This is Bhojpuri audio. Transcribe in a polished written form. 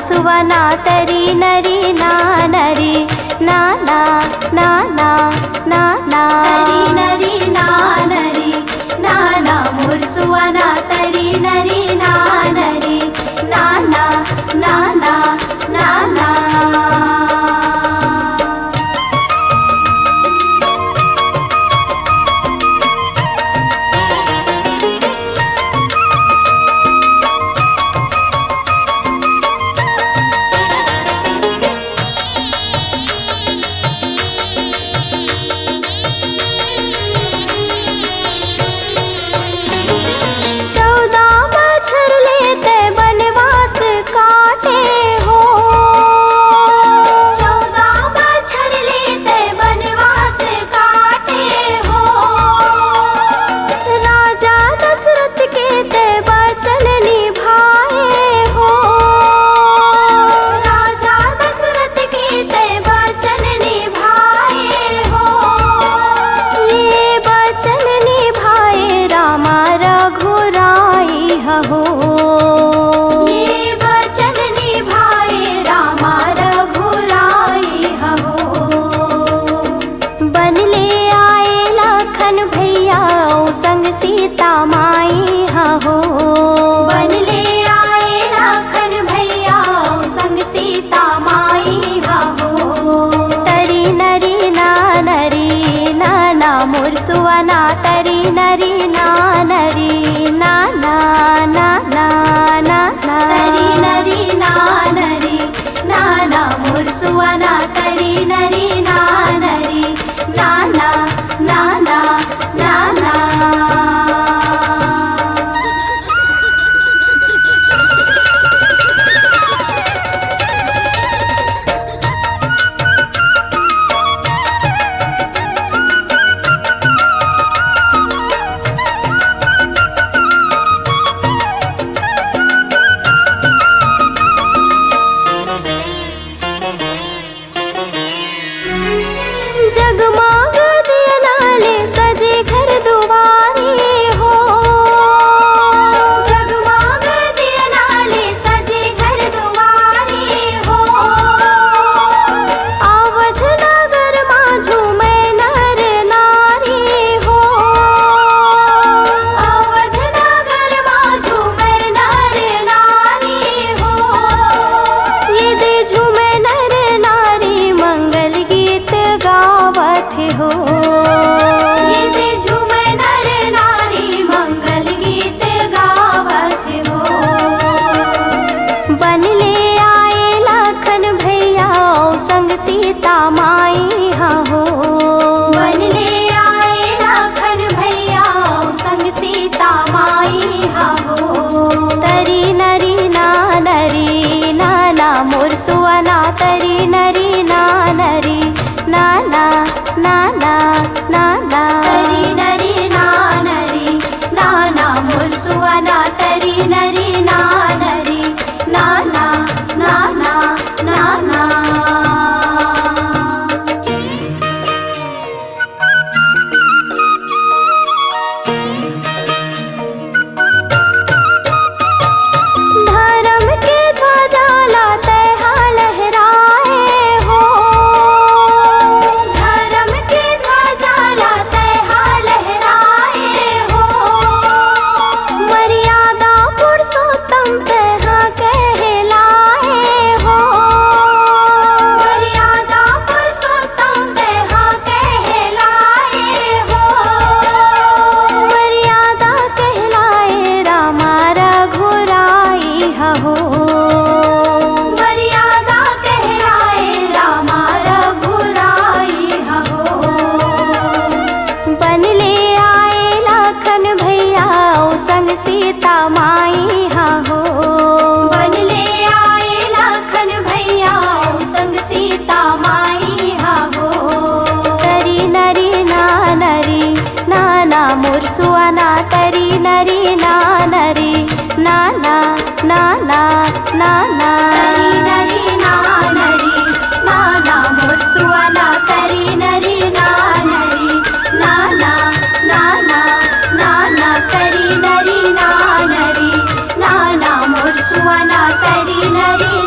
सुवना तरी नरी ना नरी ना ना ना ना ना ना तरी नरी ना नरी ना ना मोर सुवना तरी नरी ना नरी ना ना ना ना ना ना। चौदह बछर संग सीता माई हा हो। बनले आए लाखन भैया संग सीता माई हा हो। तरी नरी नानरी नाना मोर सुआना तरी नरी नानरी नाना नाना नाना तरी नरी नानरी नाना मोर सुआना तरी नरी नानरी नाना नाना नाना तरी नरी नानरी नाना मोर सुआना तरी नरी